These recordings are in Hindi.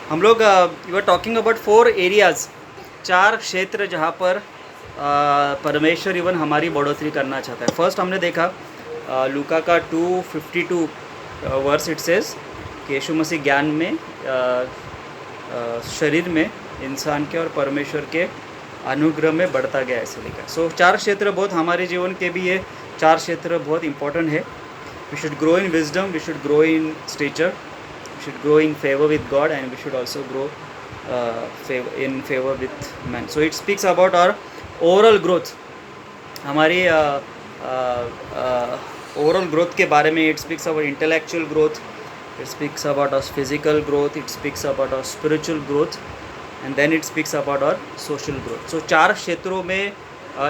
हम लोग यू आर टॉकिंग अबाउट 4 एरियाज़, 4 क्षेत्र जहाँ पर परमेश्वर इवन हमारी बढ़ोतरी करना चाहता है। फर्स्ट हमने देखा लूका का 2:52 वर्स, इट सेज कि यीशु मसीह ज्ञान में शरीर में इंसान के और परमेश्वर के अनुग्रह में बढ़ता गया, ऐसे लिखा। सो 4 क्षेत्र बहुत हमारे जीवन के भी ये 4 क्षेत्र बहुत इंपॉर्टेंट है। We should grow in wisdom, we should grow in stature, we should grow in favour with God, and we should also grow in favour with man. So it speaks about our overall growth, हमारी ओवरऑल ग्रोथ के बारे में। It speaks about intellectual growth, it speaks about our physical growth, it speaks about our spiritual growth, and then it speaks about our social growth. So 4 क्षेत्रों में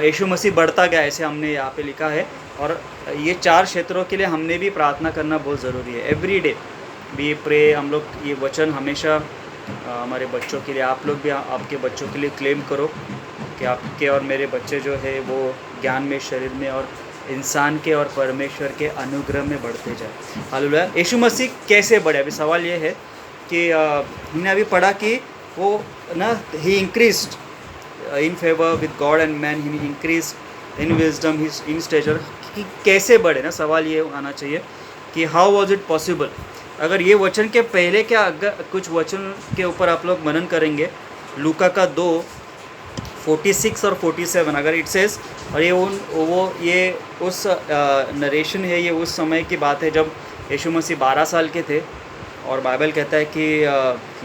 यीशु मसीह बढ़ता गया, ऐसे हमने यहाँ पे लिखा है। और ये 4 क्षेत्रों के लिए हमने भी प्रार्थना करना बहुत ज़रूरी है। एवरी डे वी प्रे, हम लोग ये वचन हमेशा हमारे बच्चों के लिए, आप लोग भी आपके बच्चों के लिए क्लेम करो कि आपके और मेरे बच्चे जो है वो ज्ञान में, शरीर में और इंसान के और परमेश्वर के अनुग्रह में बढ़ते जाए। हालेलुया। यीशु मसीह कैसे बढ़े? अभी सवाल ये है कि हमने अभी पढ़ा कि वो ना he increased in favour with God and man, he increased in wisdom, he in stature. कि कैसे बढ़े ना, सवाल ये आना चाहिए कि हाउ वाज इट पॉसिबल। अगर ये वचन के पहले क्या अगर कुछ वचन के ऊपर आप लोग मनन करेंगे, लूका का 2:46 और 47, अगर इट सेज, और ये उस नरेशन है, ये उस समय की बात है जब यीशु मसीह 12 साल के थे। और बाइबल कहता है कि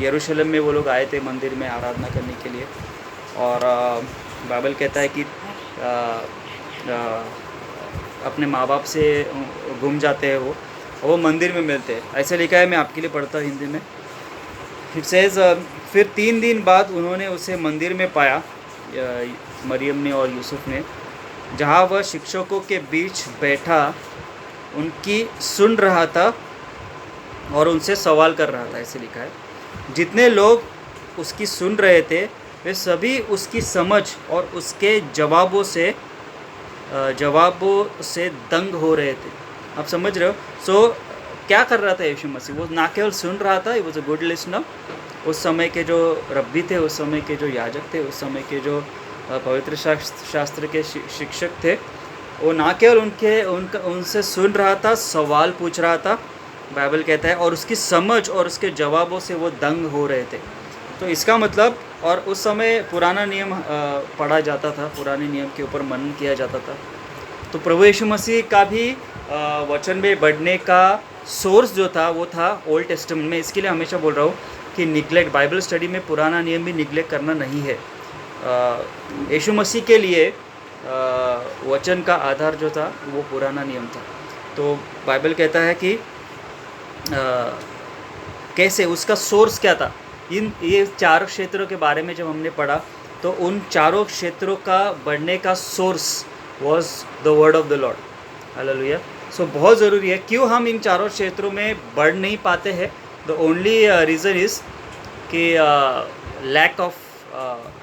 यरूशलेम में वो लोग आए थे मंदिर में आराधना करने के लिए। और बाइबल कहता है कि अपने माँ बाप से गुम जाते हैं वो मंदिर में मिलते हैं, ऐसे लिखा है। मैं आपके लिए पढ़ता हूँ हिंदी में। इट सेज, फिर 3 दिन बाद उन्होंने उसे मंदिर में पाया, मरियम ने और यूसुफ ने, जहाँ वह शिक्षकों के बीच बैठा उनकी सुन रहा था और उनसे सवाल कर रहा था, ऐसे लिखा है। जितने लोग उसकी सुन रहे थे वे सभी उसकी समझ और उसके जवाबों से दंग हो रहे थे। आप समझ रहे हो? सो क्या कर रहा था यीशु मसीह? वो ना केवल सुन रहा था, he was a good listener. उस समय के जो रब्बी थे, उस समय के जो याजक थे, उस समय के जो पवित्र शास्त्र के शिक्षक थे, वो ना केवल उनसे सुन रहा था, सवाल पूछ रहा था, बाइबल कहता है, और उसकी समझ और उसके जवाबों से वो दंग हो रहे थे। तो इसका मतलब, और उस समय पुराना नियम पढ़ा जाता था, पुराने नियम के ऊपर मनन किया जाता था। तो प्रभु यीशु मसीह का भी वचन में बढ़ने का सोर्स जो था वो था ओल्ड टेस्टामेंट में। इसके लिए हमेशा बोल रहा हूँ कि निगलेक्ट, बाइबल स्टडी में पुराना नियम भी निगलेक्ट करना नहीं है। यीशु मसीह के लिए वचन का आधार जो था वो पुराना नियम था। तो बाइबल कहता है कि कैसे उसका सोर्स क्या था। ये 4 क्षेत्रों के बारे में जब हमने पढ़ा तो उन 4 क्षेत्रों का बढ़ने का source was the word of the Lord. Hallelujah. So बहुत ज़रूरी है। क्यों हम इन 4 क्षेत्रों में बढ़ नहीं पाते हैं? द ओनली रीज़न इज़ कि लैक ऑफ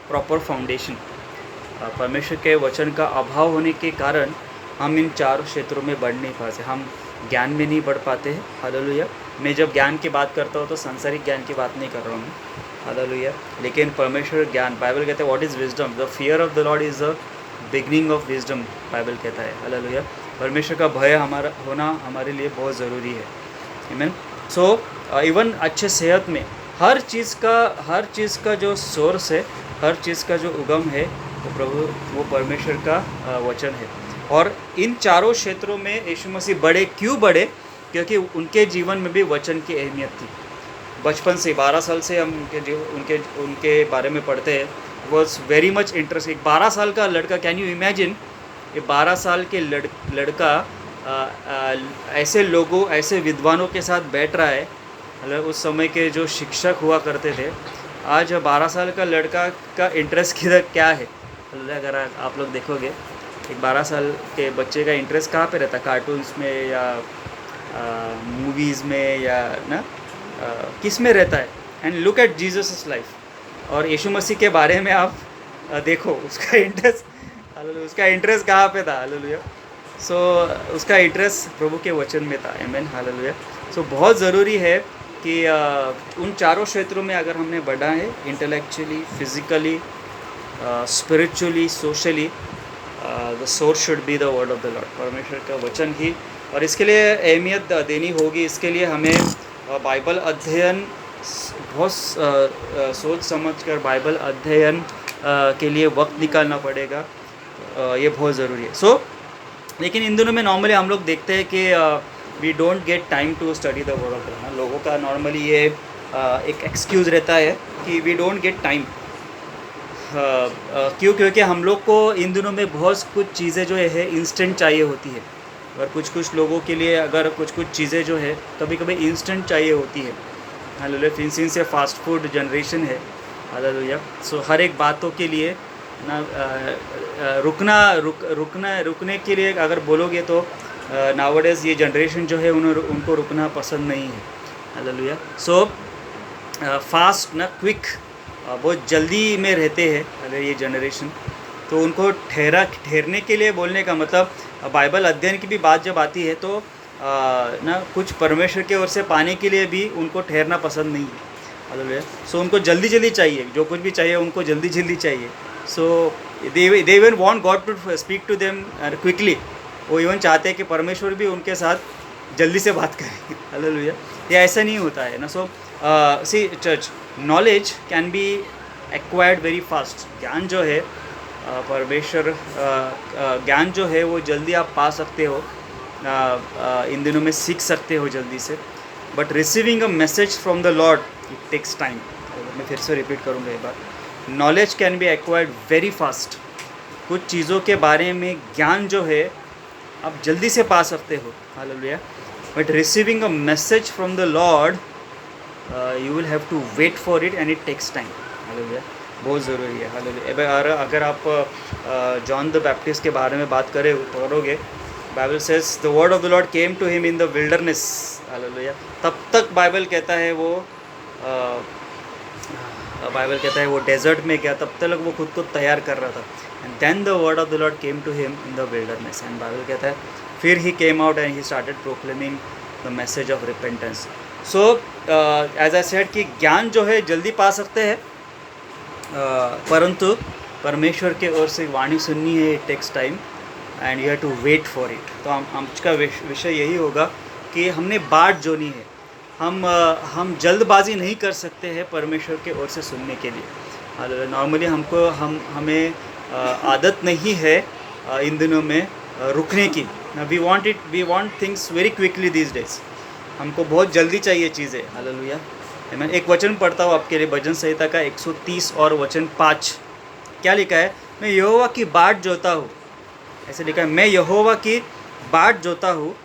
प्रॉपर फाउंडेशन, परमेश्वर के वचन का अभाव होने के कारण हम इन 4 क्षेत्रों में बढ़ नहीं पाते, हम ज्ञान में नहीं बढ़ पाते हैं। हालेलुया। मैं जब ज्ञान की बात करता हूँ तो सांसारिक ज्ञान की बात नहीं कर रहा हूँ मैं। हालेलुया। लेकिन परमेश्वर ज्ञान, बाइबल कहता है what is wisdom, the fear of the Lord is the beginning of wisdom, Bible कहता है। हालेलुया। परमेश्वर का भय हमारा होना हमारे लिए बहुत ज़रूरी है। आमीन। सो इवन अच्छे सेहत में हर चीज़ का जो सोर्स है, हर चीज़ का जो उगम है वो परमेश्वर का वचन है। और इन 4 क्षेत्रों में यीशु मसीह बढ़े। क्यों बढ़े? क्योंकि उनके जीवन में भी वचन की अहमियत थी। बचपन से 12 साल से हम उनके बारे में पढ़ते हैं। Was very much interesting. 12 साल का लड़का, कैन यू इमेजिन, ये 12 साल के लड़का ऐसे लोगों, ऐसे विद्वानों के साथ बैठ रहा है। मतलब उस समय के जो शिक्षक हुआ करते थे, आज 12 साल का लड़का का इंटरेस्ट किधर क्या है? अगर आप लोग देखोगे, एक 12 साल के बच्चे का इंटरेस्ट कहाँ पे रहता? कार्टून्स में या मूवीज़ में या ना किस में रहता है? And look at Jesus life. और यीशु मसीह के बारे में आप देखो, उसका इंटरेस्ट कहाँ पे था? हालेलुया। सो उसका इंटरेस्ट प्रभु के वचन में था। आमीन। हालेलुया। सो बहुत ज़रूरी है कि उन चारों क्षेत्रों में अगर हमने बढ़ा है, intellectually, physically, spiritually, socially, the source should be the word of the Lord, परमेश्वर का वचन ही। और इसके लिए अहमियत देनी होगी। इसके लिए हमें बाइबल अध्ययन बहुत सोच समझ कर बाइबल अध्ययन के लिए वक्त निकालना पड़ेगा। ये बहुत ज़रूरी है। लेकिन इन दिनों में नॉर्मली हम लोग देखते हैं कि we don't get time to study the word of God. लोगों का नॉर्मली ये एक एक्सक्यूज़ रहता है कि वी डोंट गेट टाइम। क्योंकि हम लोग को इन दिनों में बहुत कुछ चीज़ें जो है इंस्टेंट चाहिए होती है। और कुछ लोगों के लिए अगर कुछ चीज़ें जो है कभी कभी इंस्टेंट चाहिए होती है। हालेलुया। सिंस ये फास्ट फूड जनरेशन है, हालेलुया। हर एक बातों के लिए ना रुकने के लिए अगर बोलोगे तो नाउअडेज ये जनरेशन जो है उनको रुकना पसंद नहीं है। हालेलुया। फास्ट ना क्विक, बहुत जल्दी में रहते हैं अगर ये जनरेशन। तो उनको ठहरने के लिए बोलने का मतलब, बाइबल अध्ययन की भी बात जब आती है तो ना कुछ परमेश्वर के ओर से पाने के लिए भी उनको ठहरना पसंद नहीं है। हालेलुया। उनको जल्दी चाहिए, जो कुछ भी चाहिए उनको जल्दी चाहिए। They even want God to speak to them quickly. वो इवन चाहते हैं कि परमेश्वर भी उनके साथ जल्दी से बात करें। हालेलुया। ये ऐसा नहीं होता है ना। See church, knowledge can be acquired very fast. ज्ञान जो है परमेश्वर ज्ञान जो है वो जल्दी आप पा सकते हो, इन दिनों में सीख सकते हो जल्दी से। But receiving a message from the Lord it takes time. मैं फिर से रिपीट करूँगा एक बार, knowledge can be acquired very fast. कुछ चीज़ों के बारे में ज्ञान जो है आप जल्दी से पा सकते हो। Hallelujah. But receiving a message from the Lord you will have to wait for it and it takes time. Hallelujah. बहुत ज़रूरी है। हालेलुया। अगर आप जॉन द बैप्टिस्ट के बारे में बात करोगे, Bible says the word of the Lord came to him in the wilderness. Hallelujah. तब तक बाइबल कहता है वो डेजर्ट में गया, तब तक वो खुद को तैयार कर रहा था। And then the word of the Lord came to him in the wilderness. And Bible कहता है फिर he came out and he started proclaiming the message of repentance. As I said कि ज्ञान जो है जल्दी पा सकते हैं, परंतु परमेश्वर के ओर से वाणी सुननी है, it takes time and you have to wait for it. तो हमका विषय यही होगा कि हमने बाट जोनी है। हम जल्दबाजी नहीं कर सकते हैं परमेश्वर के ओर से सुनने के लिए। नॉर्मली हमें आदत नहीं है इन दिनों में रुकने की। We want things very quickly these days. हमको बहुत जल्दी चाहिए चीज़ें। हालेलुया। मैं एक वचन पढ़ता हूँ आपके लिए, भजन संहिता का 130 और वचन 5। क्या लिखा है? मैं यहोवा की बाट जोता हूँ। ऐसे लिखा है, मैं यहोवा की बाट जोता हूँ,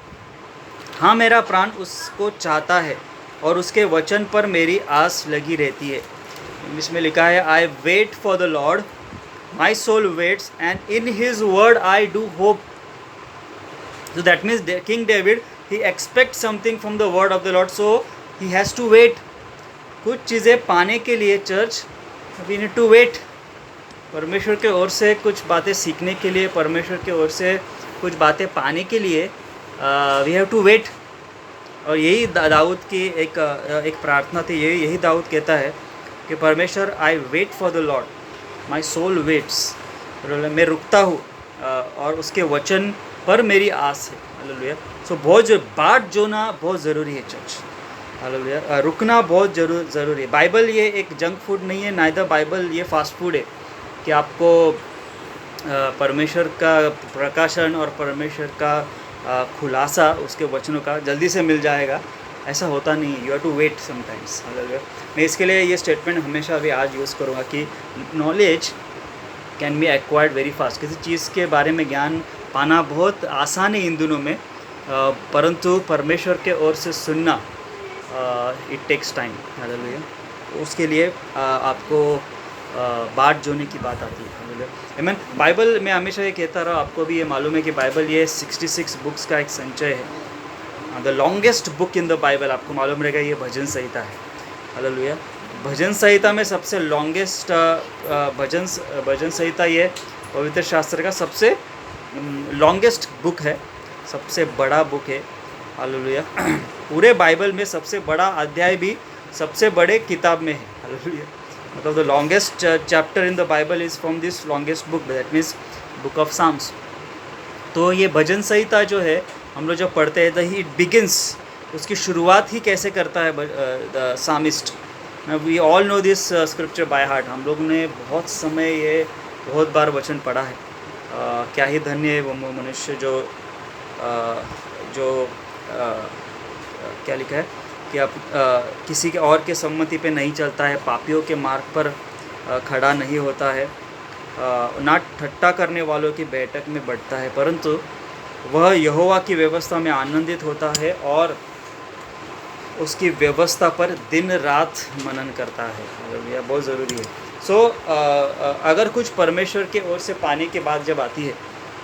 हाँ मेरा प्राण उसको चाहता है और उसके वचन पर मेरी आस लगी रहती है। इंग्लिश में लिखा है, I wait for the Lord, my soul waits and in his word I do hope. So that means King David, he expects something from the word of the Lord, so he has to wait. कुछ चीज़ें पाने के लिए church we need to wait. परमेश्वर के ओर से कुछ बातें सीखने के लिए, परमेश्वर के ओर से कुछ बातें पाने के लिए we have to wait. और यही दाऊद की एक प्रार्थना थी। यही दाऊद कहता है कि परमेश्वर, I wait for the Lord, my soul waits. मैं रुकता हूँ और उसके वचन पर मेरी आस है। हालेलुया। बहुत बाट जोना बहुत ज़रूरी है चर्च। हालेलुया। रुकना बहुत ज़रूरी है। बाइबल ये एक जंक फूड नहीं है, नाइदर बाइबल ये फास्ट फूड है कि आपको परमेश्वर का प्रकाशन और परमेश्वर का खुलासा उसके वचनों का जल्दी से मिल जाएगा, ऐसा होता नहीं है। You have to wait sometimes. Hallelujah. मैं इसके लिए ये स्टेटमेंट हमेशा अभी आज यूज़ करूँगा कि knowledge can be acquired very fast. किसी चीज़ के बारे में ज्ञान पाना बहुत आसान है इन दिनों में, परंतु परमेश्वर के ओर से सुनना इट टेक्स टाइम। हालेलुया। उसके लिए आपको बाट जोने की बात आती है। हालेलुया। आमीन। बाइबल में हमेशा ये कहता रहा, आपको भी ये मालूम है कि बाइबल ये 66 बुक्स का एक संचय है। The longest book in the Bible, आपको मालूम रहेगा, ये भजन संहिता है। हालेलुया। भजन संहिता में सबसे लॉन्गेस्ट भजन संहिता ये पवित्र शास्त्र का सबसे लॉन्गेस्ट बुक है, सबसे बड़ा बुक है। हालेलुया। पूरे बाइबल में सबसे बड़ा अध्याय भी सबसे बड़े किताब में है। हालेलुया। मतलब the longest chapter in the Bible is from this longest book, that means book of Psalms. तो ये भजन संहिता जो है हम लोग जब पढ़ते हैं, द इट बिगिंस, उसकी शुरुआत ही कैसे करता है the psalmist. We all know this scripture by heart. हम लोग ने बहुत समय ये बहुत बार वचन पढ़ा है। क्या ही धन्य है वो मनुष्य जो क्या लिखा है कि आप किसी के और के सम्मति पे नहीं चलता है, पापियों के मार्ग पर खड़ा नहीं होता है, ना ठट्टा करने वालों की बैठक में बैठता है, परंतु वह यहोवा की व्यवस्था में आनंदित होता है और उसकी व्यवस्था पर दिन रात मनन करता है। यह बहुत ज़रूरी है। सो अगर कुछ परमेश्वर के ओर से पाने के बाद जब आती है,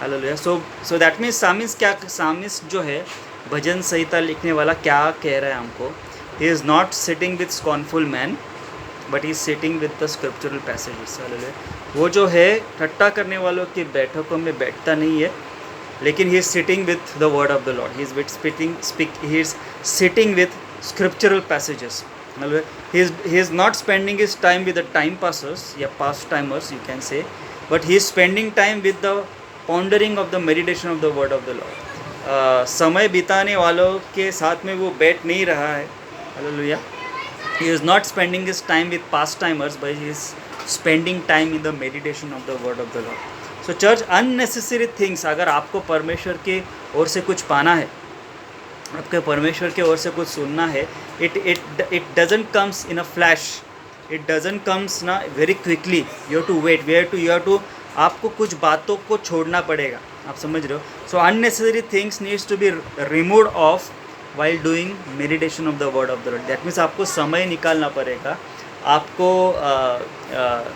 hallelujah, so that means psalmist जो है, भजन संहिता लिखने वाला क्या कह रहा है हमको, he is not sitting with scornful man but he is sitting with the scriptural passages. Hallelujah. वो जो है ठट्टा करने वालों की बैठकों में बैठता नहीं है, लेकिन ही is sitting with the word of the Lord, he is sitting with scriptural passages. He is not spending his time with the time passers या past timers you can say, but he is spending time with the pondering of the meditation of the word of the Lord. समय बिताने वालों के साथ में वो बैठ नहीं रहा है। Hallelujah. He is not spending his time with past timers, but he is spending time in the meditation of the word of the Lord. So church, unnecessary things, अगर आपको परमेश्वर के ओर से कुछ पाना है, आपके परमेश्वर के ओर से कुछ सुनना है, it doesn't comes in a flash, it doesn't comes ना very quickly, you have to wait, you have to, आपको कुछ बातों को छोड़ना पड़ेगा। आप समझ रहे हो? So unnecessary things needs to be removed off while doing meditation of the word of the Lord. That means आपको समय निकालना पड़ेगा, आपको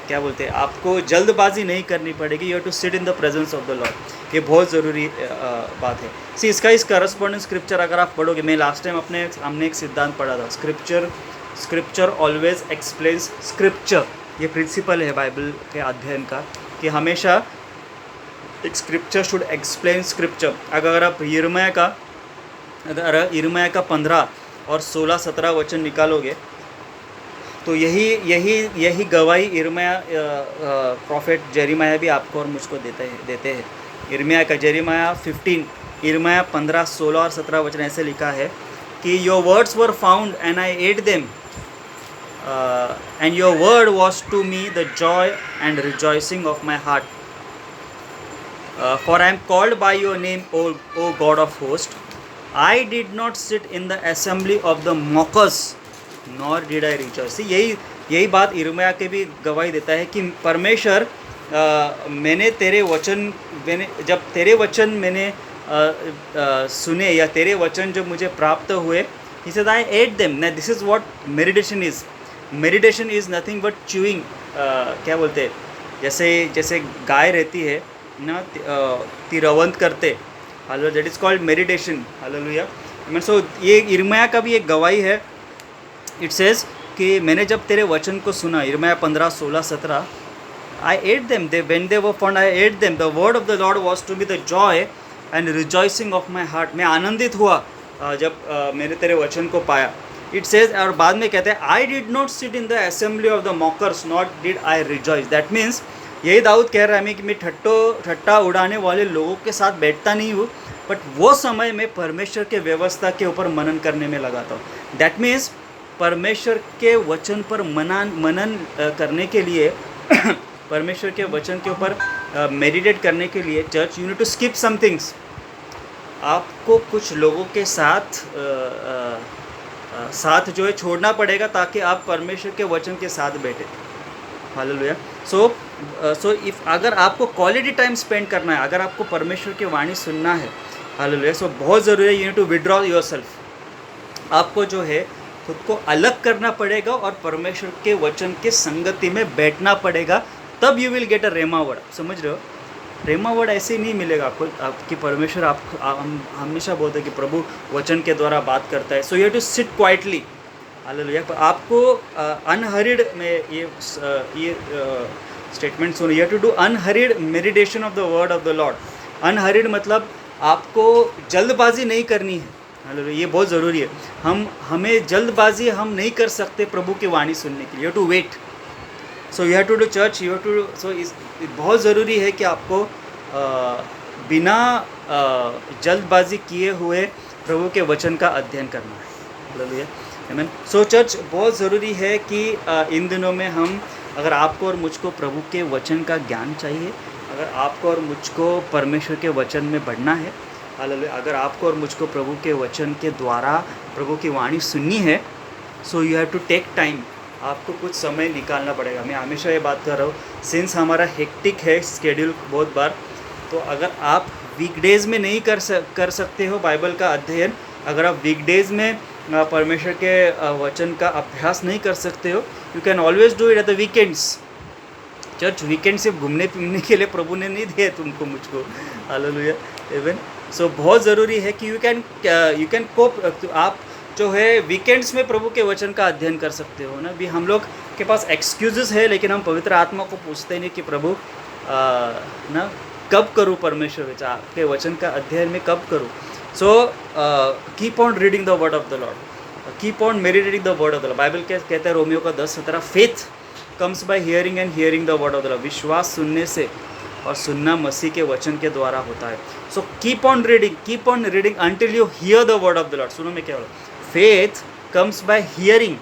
क्या बोलते हैं, आपको जल्दबाजी नहीं करनी पड़ेगी। You have to sit in the presence of the Lord. ये बहुत ज़रूरी बात है। सी इसका इस करस्पॉन्डिंग स्क्रिप्चर अगर आप पढ़ोगे, मैं लास्ट टाइम हमने एक सिद्धांत पढ़ा था, स्क्रिप्चर ऑलवेज एक्सप्लेन्स स्क्रिप्चर। ये प्रिंसिपल है बाइबल के अध्ययन का कि हमेशा एक स्क्रिप्चर शुड एक्सप्लेन स्क्रिप्चर। अगर आप यिर्मयाह का 15 और 16-17 वचन निकालोगे तो यही गवाही प्रॉफिट जेरिमाया भी आपको और मुझको देते हैं। जेरिमाया 15, यिर्मयाह 15, 16 और 17 वचन ऐसे लिखा है कि your words were found and I ate them and your word was to me the joy and rejoicing of my heart, for I am called by your name O God of host, I did not sit in the assembly of the mockers nor did I rejoice. यही बात यिर्मयाह के भी गवाही देता है कि परमेश्वर, मैंने जब तेरे वचन मैंने सुने या तेरे वचन जब मुझे प्राप्त हुए, he said I ate them. Now this is what meditation is. Meditation is nothing but chewing. क्या बोलते हैं, जैसे गाय रहती है ना, तिरवंत करते, hallelujah, that is called meditation. Hallelujah. So ये यिर्मयाह का भी एक गवाही है। इट सेज कि मैंने जब तेरे वचन को सुना, यिर्मयाह 15, 16, 17, I ate them. When they were found, I ate them. The word of the Lord was to me the joy and rejoicing of my heart. मैं आनंदित हुआ जब मैंने तेरे वचन को पाया। It says, और बाद में कहते हैं, I did not sit in the assembly of the mockers, nor did I rejoice. That means यही दाऊद कह रहा है कि मैं ठट्टा उड़ाने वाले लोगों के साथ बैठता नहीं हूँ, बट वो समय में परमेश्वर के व्यवस्था के ऊपर मनन करने में लगाता हूँ। दैट मीन्स परमेश्वर के वचन पर मनन करने के लिए परमेश्वर के वचन के ऊपर मेडिटेट करने के लिए, church, you need to skip some things. आपको कुछ लोगों के साथ जो है छोड़ना पड़ेगा ताकि आप परमेश्वर के वचन के साथ बैठे। हालेलुया। सो इफ अगर आपको क्वालिटी टाइम स्पेंड करना है, अगर आपको परमेश्वर की वाणी सुनना है, हालेलुया, सो बहुत ज़रूरी है, you need to withdraw yourself. आपको जो है खुद को अलग करना पड़ेगा और परमेश्वर के वचन के संगति में बैठना पड़ेगा, तब you will get a rhema word. समझ रहे हो? रेमा वर्ड ऐसे ही नहीं मिलेगा आपको, आपकी परमेश्वर हम हमेशा बोलते हैं कि प्रभु वचन के द्वारा बात करता है। So you have to sit quietly. Hallelujah. आपको अनहरिड में ये स्टेटमेंट सुनो, you have to do unhurried meditation of the word of the Lord. Unhurried मतलब आपको जल्दबाजी नहीं करनी है। हालेलुया, ये बहुत ज़रूरी है। हमें जल्दबाजी हम नहीं कर सकते प्रभु की वाणी सुनने के लिए। You have to wait, so you have to do church, you have to, so बहुत ज़रूरी है कि आपको बिना जल्दबाजी किए हुए प्रभु के वचन का अध्ययन करना है। Hallelujah, amen. सो चर्च, बहुत ज़रूरी है कि इन दिनों में हम, अगर आपको और मुझको प्रभु के वचन का ज्ञान चाहिए, अगर आपको और मुझको परमेश्वर के वचन में बढ़ना है, हालेलुया, अगर आपको और मुझको प्रभु के वचन के द्वारा प्रभु की वाणी सुननी है, so you have to take time. आपको कुछ समय निकालना पड़ेगा। मैं हमेशा ये बात कर रहा हूँ, सिंस हमारा हेक्टिक है स्केड्यूल बहुत बार, तो अगर आप वीकडेज़ में नहीं कर सकते हो बाइबल का अध्ययन, अगर आप वीकडेज़ में परमेश्वर के वचन का अभ्यास नहीं कर सकते हो, you can always do it at the weekends. Church, weekend सिर्फ घूमने फिरने के लिए प्रभु ने नहीं दिया तुमको मुझको, हालेलुया, इवन। सो बहुत ज़रूरी है कि यू कैन कोप, आप जो है वीकेंड्स में प्रभु के वचन का अध्ययन कर सकते हो ना। भी हम लोग के पास एक्सक्यूज़ेस है, लेकिन हम पवित्र आत्मा को पूछते नहीं कि प्रभु ना कब करूँ परमेश्वर के वचन का अध्ययन में कब करूँ। सो keep on reading the word of the Lord, keep on meditating the word of the Lord. Bible कहता है रोमियो का 10:17, faith comes by hearing and hearing the word of the Lord. विश्वास सुनने से और सुनना मसीह के वचन के द्वारा होता है। So keep on reading until you hear the word of the Lord. सुनो मैं क्या बोला, faith comes by hearing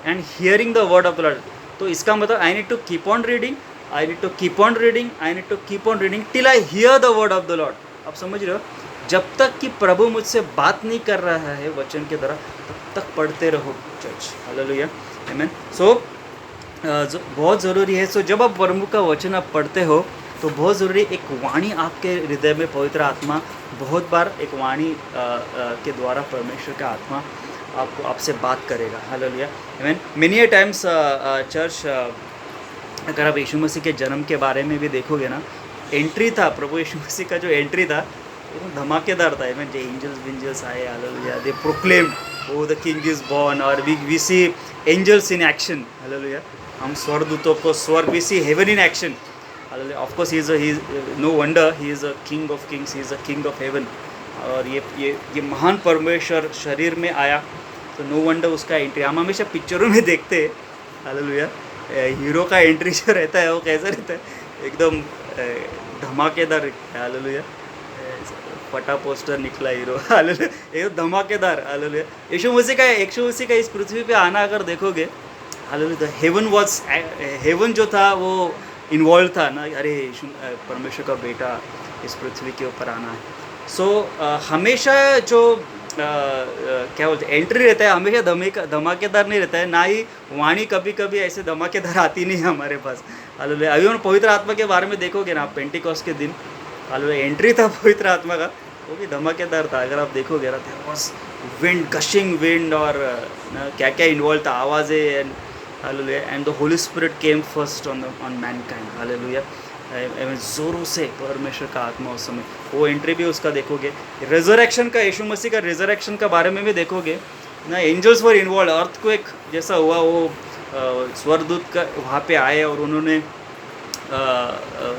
and hearing the word of the Lord. तो इसका मतलब I need to keep on reading, I need to keep on reading, I need to keep on reading till I hear the word of the Lord. आप समझ रहे हो, जब तक कि प्रभु मुझसे बात नहीं कर रहा है वचन के द्वारा, तब तक पढ़ते रहो चर्च, हालेलुया, आमीन। सो बहुत ज़रूरी है। सो जब आप प्रभु का वचन आप पढ़ते हो, तो बहुत ज़रूरी एक वाणी आपके हृदय में, पवित्र आत्मा बहुत बार एक वाणी के द्वारा परमेश्वर का आत्मा आपसे बात करेगा, हालेलुया, आमीन। मेनी अ टाइम्स चर्च, अगर आप यीशु मसीह के जन्म के बारे में भी देखोगे ना, एंट्री था प्रभु यीशु मसीह का, जो एंट्री था वो धमाकेदार था। आमीन, जो एंजल्स आए, hallelujah, they proclaimed O the king is born, और we see angels in action, hallelujah. हम स्वर्गदूतों को, we see heaven in action, hallelujah. Of course he is no wonder, he is a king of kings, he is a king of heaven. और ये महान परमेश्वर शरीर में आया, तो नो वंडर उसका एंट्री हम हमेशा पिक्चरों में देखते हैं, हालेलुया। हीरो का एंट्री जो रहता है वो कैसा रहता है, एकदम धमाकेदार, हालेलुया। फटा पोस्टर निकला हीरो, हालेलुया, एकदम धमाकेदार, हालेलुया। यीशु मसीह का इस पृथ्वी पे आना अगर देखोगे, हालेलुया, हेवन जो था वो इन्वॉल्व था ना, अरे यीशु परमेश्वर का बेटा इस पृथ्वी के ऊपर आना है। सो हमेशा जो क्या बोलते हैं, एंट्री रहता है हमेशा धमाकेदार नहीं रहता है, ना ही वाणी कभी कभी ऐसे धमाकेदार आती नहीं है हमारे पास, हालेलुया। अभी हम पवित्र आत्मा के बारे में देखोगे ना, पेंटिकॉस्ट के दिन, हालेलुया, एंट्री था पवित्र आत्मा का, वो भी धमाकेदार था। अगर आप देखोगे ना, बस विंड, गशिंग विंड, और क्या क्या इन्वॉल्व था, आवाज़ें, and hallelujah, and the Holy spirit came first on Mankind, hallelujah, ज़ोरों से परमेश्वर का आत्मा उस समय, वो एंट्री भी उसका देखोगे। रिजरेक्शन का, यीशु मसीह का रिजरेक्शन का बारे में भी देखोगे ना, एंजल्स वर इन्वॉल्व, अर्थक्वेक जैसा हुआ, वो स्वर्गदूत का वहाँ पे आए और उन्होंने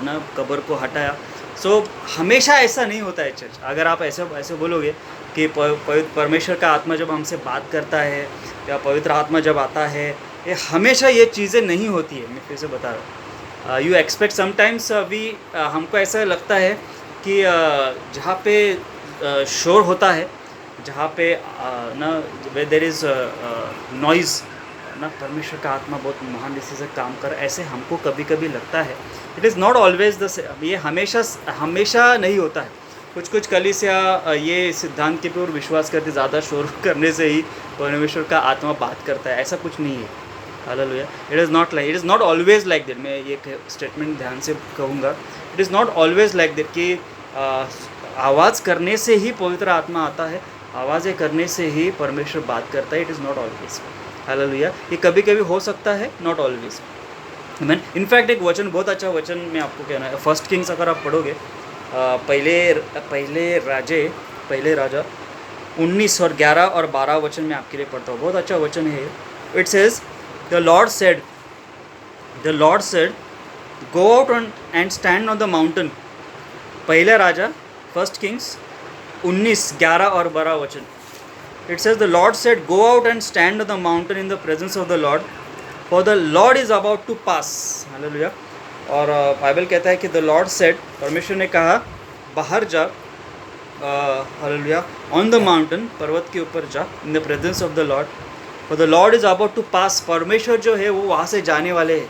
ना कब्र को हटाया। सो हमेशा ऐसा नहीं होता है चर्च। अगर आप ऐसे बोलोगे कि परमेश्वर का आत्मा जब हमसे बात करता है, या पवित्र आत्मा जब आता है, ये हमेशा ये चीज़ें नहीं होती है। मैं फिर से बता रहा हूँ, यू एक्सपेक्ट समटाइम्स, हमको ऐसा लगता है कि जहाँ पे शोर होता है, जहाँ पे ना देयर इज़ नॉइज़ ना, परमेश्वर का आत्मा बहुत महान रीति से काम कर, ऐसे हमको कभी कभी लगता है। It is not always the same, ये हमेशा नहीं होता है। कुछ कलीसिया ये सिद्धांत के ऊपर विश्वास करते, ज़्यादा शोर करने से ही परमेश्वर का आत्मा बात करता है, ऐसा कुछ नहीं है, hallelujah. It is not always like that. मैं ये स्टेटमेंट ध्यान से कहूँगा, it is not always like that कि आवाज़ करने से ही पवित्र आत्मा आता है, आवाज़ें करने से ही परमेश्वर बात करता है। It is not always, hallelujah. ये कभी कभी हो सकता है, नॉट ऑलवेज, आमीन। इनफैक्ट एक वचन, बहुत अच्छा वचन मैं आपको कहना है, फर्स्ट किंग्स अगर आप पढ़ोगे, पहले राजा 19 और 11 और 12 वचन मैं आपके लिए पढ़ता हूँ, बहुत अच्छा वचन है। It says, The Lord said, go out and stand on the mountain. पहले राजा, फर्स्ट किंग्स 19, 11 और 12 वचन। It says the Lord said, "Go out and stand on the mountain in the presence of the Lord, for the Lord is about to pass." Hallelujah. और बाइबल कहता है कि द लॉर्ड सेड, परमेश्वर ने कहा बाहर जा, हालेलुया, ऑन द माउंटेन, पर्वत के ऊपर जा, in the presence of the Lord, for the Lord is about to pass. परमेश्वर जो है वो वहाँ से जाने वाले हैं।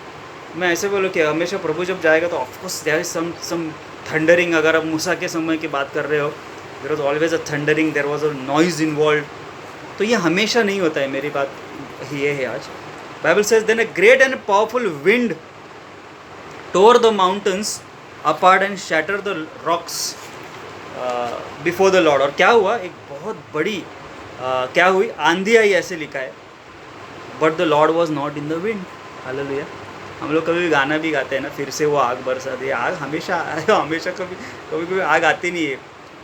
मैं ऐसे बोलूँ कि हमेशा प्रभु जब जाएगा तो of course there is some thundering. अगर आप मूसा के समय की बात कर रहे हो, there was always a thundering, there was a noise involve. तो ये हमेशा नहीं होता है, मेरी बात ये है आज। Bible says then a great and powerful wind tore the mountains apart and shatter the rocks before the Lord. और क्या हुआ, एक बहुत बड़ी क्या हुई, आंधी आई, ऐसे लिखा है। But the Lord was not in the wind. Hallelujah. हम लोग कभी भी गाना भी गाते हैं ना, फिर से वो आग बरसा दे। आग हमेशा हमेशा कभी कभी आग आती नहीं है।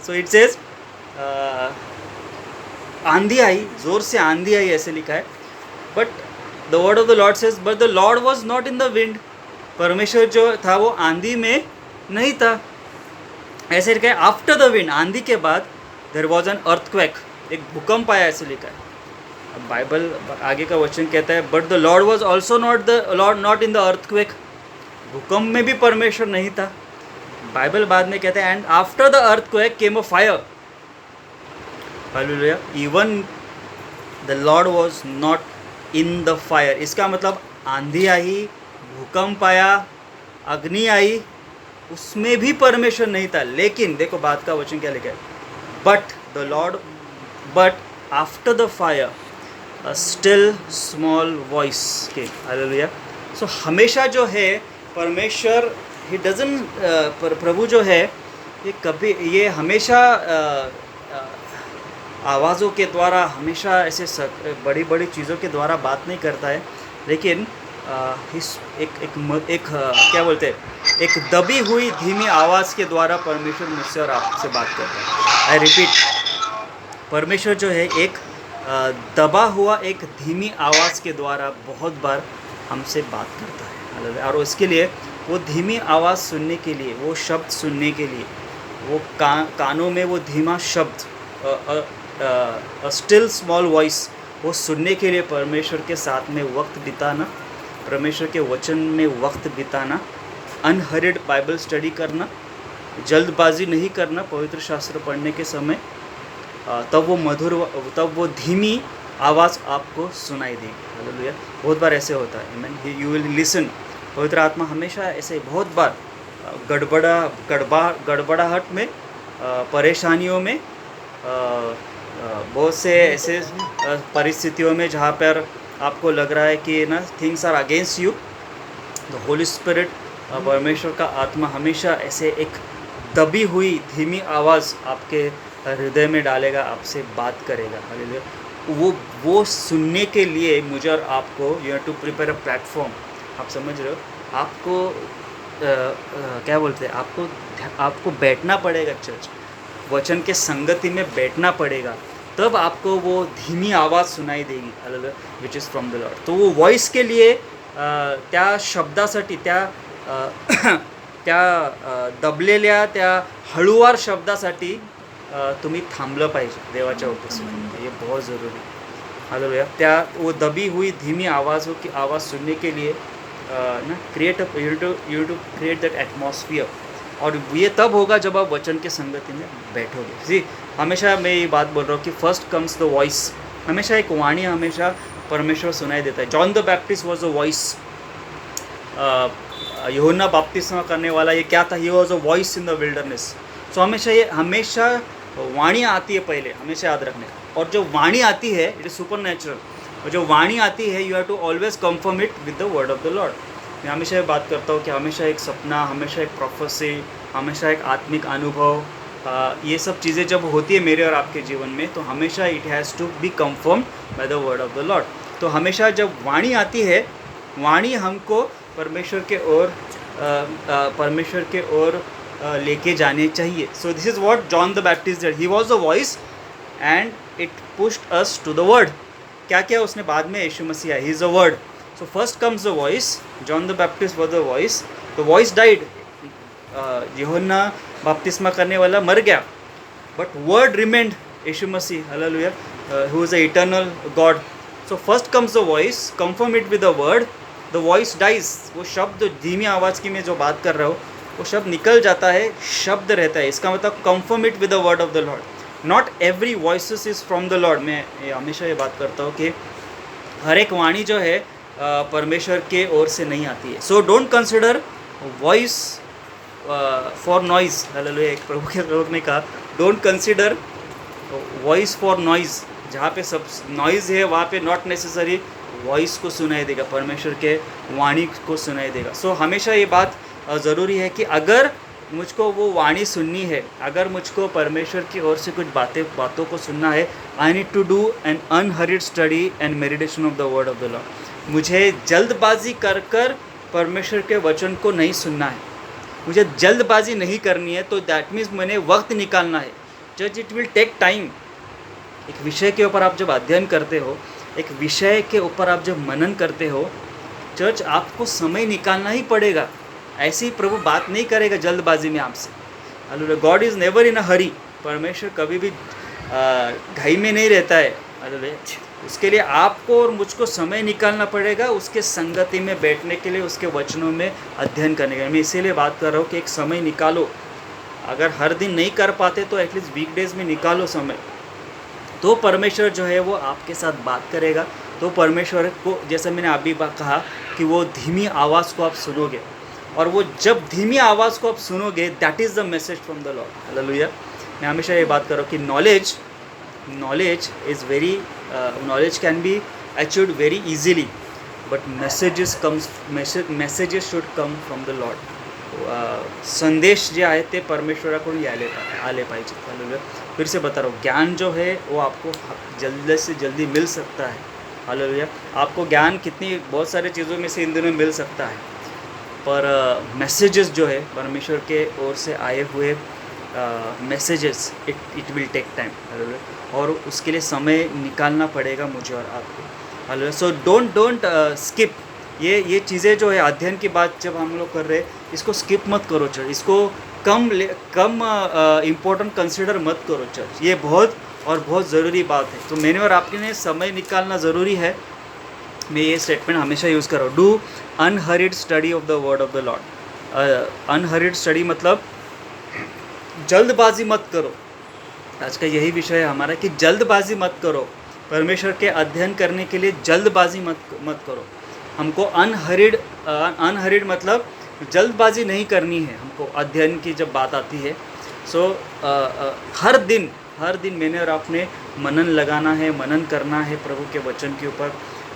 सो इट सेज आंधी आई, ज़ोर से आंधी आई, ऐसे लिखा है। But the word of the Lord says but the Lord was not in the wind. परमेश्वर जो था वो आंधी में नहीं था, ऐसे लिखा है। आफ्टर द विंड, आंधी के बाद, देयर वॉज एन अर्थक्वेक, एक भूकंप आया, ऐसे लिखा है। अब बाइबल आगे का वचन कहता है but the Lord was also not in the earthquake. भूकंप में भी परमेश्वर नहीं था। बाइबल बाद में कहता है and after the earthquake came a fire. Hallelujah. Even the Lord was not in the fire. इसका मतलब आंधी आई, भूकंप आया, अग्नि आई, उसमें भी परमेश्वर नहीं था। लेकिन देखो बात का वचन क्या लिखा है, but after the fire a still small voice के। हालेलुया। सो हमेशा जो है परमेश्वर, ही डजंट, प्रभु जो है ये हमेशा आवाज़ों के द्वारा, हमेशा ऐसे बड़ी बड़ी चीज़ों के द्वारा बात नहीं करता है। लेकिन एक क्या बोलते हैं, एक दबी हुई धीमी आवाज़ के द्वारा परमेश्वर मुझसे और आपसे बात करता है। आई रिपीट, परमेश्वर जो है एक दबा हुआ एक धीमी आवाज़ के द्वारा बहुत बार हमसे बात करता है। और उसके लिए वो धीमी आवाज़ सुनने के लिए, वो शब्द सुनने के लिए, वो कानों में वो धीमा शब्द, स्टिल स्मॉल वॉइस, वो सुनने के लिए परमेश्वर के साथ में वक्त बिताना, परमेश्वर के वचन में वक्त बिताना, अनहरिड बाइबल स्टडी करना, जल्दबाजी नहीं करना पवित्र शास्त्र पढ़ने के समय, तब वो धीमी आवाज़ आपको सुनाई देगी। हालेलुया। बहुत बार ऐसे होता है, आमीन। You will listen. पवित्र आत्मा हमेशा ऐसे बहुत बार गड़बड़ाहट में, परेशानियों में, बहुत से ऐसे परिस्थितियों में जहाँ पर आपको लग रहा है कि ना things are against you, the Holy Spirit, परमेश्वर का आत्मा हमेशा ऐसे एक दबी हुई धीमी आवाज़ आपके हृदय में डालेगा, आपसे बात करेगा। हालेलुया। वो सुनने के लिए मुझे और आपको, you have to prepare a platform. आप समझ रहे हो, आपको क्या बोलते हैं, आपको बैठना पड़ेगा, चर्च वचन के संगति में बैठना पड़ेगा, तब आपको वो धीमी आवाज़ सुनाई देगी। Hallelujah. Which is from the Lord. तो वो वॉइस के लिए त्या शब्दासाठी, त्या दबलेल्या, त्या हळूवार शब्दासाठी तुम्ही थांबलं पाहिजे देवाच्या उपस्थितीत। ये बहुत ज़रूरी है। हालेलुया। त्या वो दबी हुई धीमी आवाज़ों की आवाज़ सुनने के लिए ना you to create that atmosphere. और ये तब होगा जब आप वचन के संगति में बैठोगे। जी, हमेशा मैं ये बात बोल रहा हूँ कि फर्स्ट कम्स द वॉइस। हमेशा एक वाणी हमेशा परमेश्वर सुनाई देता है। John the Baptist was a voice. यूहन्ना बपतिस्मा करने वाला ये क्या था, he was a voice in the wilderness. So हमेशा वाणी आती है पहले, हमेशा याद रखने का। और जो वाणी आती है इट इज़ सुपर नेचुरल। और जो वाणी आती है you have to always confirm it with the word of the Lord. मैं हमेशा ये बात करता हूँ कि हमेशा एक सपना, हमेशा एक प्रोफेसी, हमेशा एक आत्मिक अनुभव, ये सब चीज़ें जब होती है मेरे और आपके जीवन में, तो हमेशा it has to be confirmed by the word of the Lord. तो हमेशा जब वाणी आती है, वाणी हमको परमेश्वर के ओर लेके जाने चाहिए। So this is what John the Baptist did. He was the voice and it pushed us to the word. क्या क्या उसने बाद में, यीशु मसीह, he is the word. So first comes the voice. John the Baptist was the voice. The voice died. यूहन्ना बपतिस्मा करने वाला मर गया, but word remained. यीशु मसीह, hallelujah. who is the eternal God. So first comes the voice, confirm it with the word, the voice dies. वो शब्द धीमी आवाज़ की मैं जो बात कर रहा हूँ वो शब्द निकल जाता है, शब्द रहता है. इसका मतलब confirm it with the word of the Lord. Not every voices is from the Lord. मैं हमेशा ये बात करता हूँ कि हर एक वाणी जो है परमेश्वर के ओर से नहीं आती है. So don't consider voice for noise. Hallelujah. एक प्रभु के लोग ने कहा don't consider voice for noise. जहाँ पे सब नॉइज़ है वहाँ पे नॉट नेसेसरी वॉइस को सुनाई देगा, परमेश्वर के वाणी को सुनाई देगा. सो हमेशा ये बात ज़रूरी है कि अगर मुझको वो वाणी सुननी है, अगर मुझको परमेश्वर की ओर से कुछ बातों को सुनना है, I need to do an unhurried study and meditation of the word of the Lord. मुझे जल्दबाजी कर परमेश्वर के वचन को नहीं सुनना है, मुझे जल्दबाजी नहीं करनी है. तो दैट मीन्स मैंने वक्त निकालना है. Just it will take time. एक विषय के ऊपर आप जब अध्ययन करते हो, एक विषय के ऊपर आप जब मनन करते हो, चर्च आपको समय निकालना ही पड़ेगा. ऐसे ही प्रभु बात नहीं करेगा जल्दबाजी में आपसे. Hallelujah. God is never in a hurry. परमेश्वर कभी भी घाई में नहीं रहता है. हालेलुया. उसके लिए आपको और मुझको समय निकालना पड़ेगा, उसके संगति में बैठने के लिए, उसके वचनों में अध्ययन करने के लिए. मैं इसीलिए बात कर रहा हूँ कि एक समय निकालो. अगर हर दिन नहीं कर पाते तो एटलीस्ट वीकडेज़ में निकालो समय. तो परमेश्वर जो है वो आपके साथ बात करेगा. तो परमेश्वर को, जैसे मैंने अभी कहा कि वो धीमी आवाज़ को आप सुनोगे, और वो जब धीमी आवाज़ को आप सुनोगे, that is the message from the Lord. Hallelujah. मैं हमेशा ये बात कर रहा हूँ कि knowledge is very, knowledge can be achieved very easily, but messages should come from the Lord. संदेश जे आहे ते परमेश्वराकडून आले पाहिजे. हालेलुया. फिर से बता रहा हूँ, ज्ञान जो है वो आपको जल्दी से जल्दी मिल सकता है. हालेलुया. आपको ज्ञान बहुत सारे चीज़ों में से इन दिनों मिल सकता है, पर मैसेजेस जो है परमेश्वर के ओर से आए हुए messages, it will take time. Hallelujah. और उसके लिए समय निकालना पड़ेगा मुझे और आपको. हालेलुया. So don't skip. ये चीज़ें जो है अध्ययन की बात जब हम लोग कर रहे हैं, इसको स्किप मत करो चर्च. इसको कम इम्पोर्टेंट कंसिडर मत करो चर्च. ये बहुत ज़रूरी बात है. तो मैंने और आपके लिए समय निकालना ज़रूरी है. मैं ये स्टेटमेंट हमेशा यूज़ कर रहा हूँ. Do unhurried study of the word of the Lord. Unhurried study मतलब जल्दबाजी मत करो. आज का यही विषय है हमारा कि जल्दबाजी मत करो. परमेश्वर के अध्ययन करने के लिए जल्दबाजी मत करो. हमको अनहरिड मतलब जल्दबाजी नहीं करनी है हमको अध्ययन की जब बात आती है. सो हर दिन मैंने और आपने मनन लगाना है, मनन करना है प्रभु के वचन के ऊपर.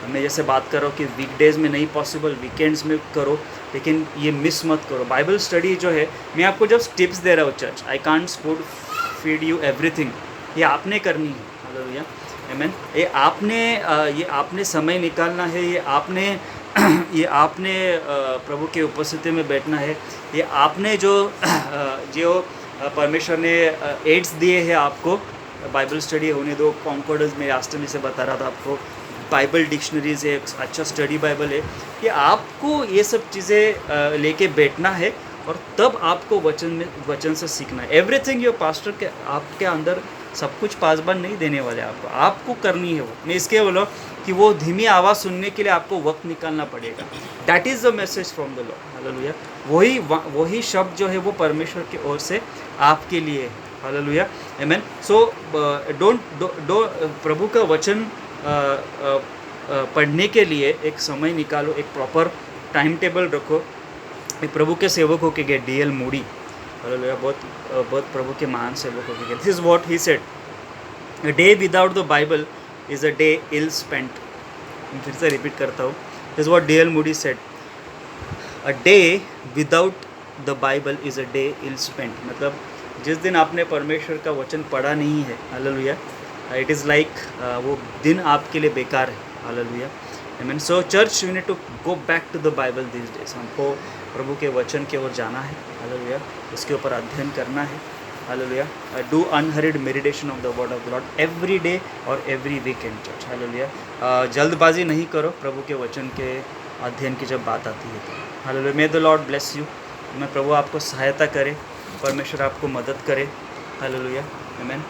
मैं जैसे बात कर रहा हूँ कि वीकडेज़ में नहीं पॉसिबल, वीकेंड्स में करो, लेकिन ये मिस मत करो. बाइबल स्टडी जो है, मैं आपको जब टिप्स दे रहा हूँ church, I can't feed you everything. ये आपने करनी है. हालेलुया. आमीन. ये आपने समय निकालना है. ये आपने प्रभु के उपस्थिति में बैठना है. ये आपने जो परमेश्वर ने एड्स दिए हैं आपको, बाइबल स्टडी होने दो. कॉन्कॉर्डेंस में राष्ट्र से बता रहा था आपको, बाइबल डिक्शनरीज है, अच्छा स्टडी बाइबल है. कि आपको ये सब चीज़ें लेके बैठना है, और तब आपको वचन से सीखना है. एवरीथिंग योर पास्टर के आपके अंदर सब कुछ पासबान नहीं देने वाले. आपको करनी है वो. मैं इसके बोलो कि वो धीमी आवाज़ सुनने के लिए आपको वक्त निकालना पड़ेगा. That is the message from the Lord. Hallelujah. वही शब्द जो है वो परमेश्वर की ओर से आपके लिए है. हालेलुया. आमीन. सो प्रभु का वचन पढ़ने के लिए एक समय निकालो, एक प्रॉपर टाइम टेबल रखो. एक प्रभु के सेवक हो के गए D.L. मूडी. हालेलुया. बहुत प्रभु के महान सेवक हो के गए. This is what he said, a day without the Bible is a day ill spent. फिर से रिपीट करता हूँ. This is what D.L. Moody said, a day without the Bible is a day ill spent. मतलब जिस दिन आपने परमेश्वर का वचन पढ़ा नहीं है, हालेलुया, इट इज़ लाइक वो दिन आपके लिए बेकार है. Hallelujah. Amen. So church, we need to go back to the Bible this days. हमको प्रभु के वचन की ओर जाना है. हालेलुया. उसके ऊपर अध्ययन करना है. Hallelujah. Do unhurried meditation of the word of the Lord every day और एवरी वीकेंड चर्च. हालेलुया. जल्दबाजी नहीं करो प्रभु के वचन के अध्ययन की जब बात आती है तो. Hallelujah. May the Lord bless you. मैं प्रभु आपको सहायता करे, परमेश्वर आपको मदद करे. हालेलुया. आमीन.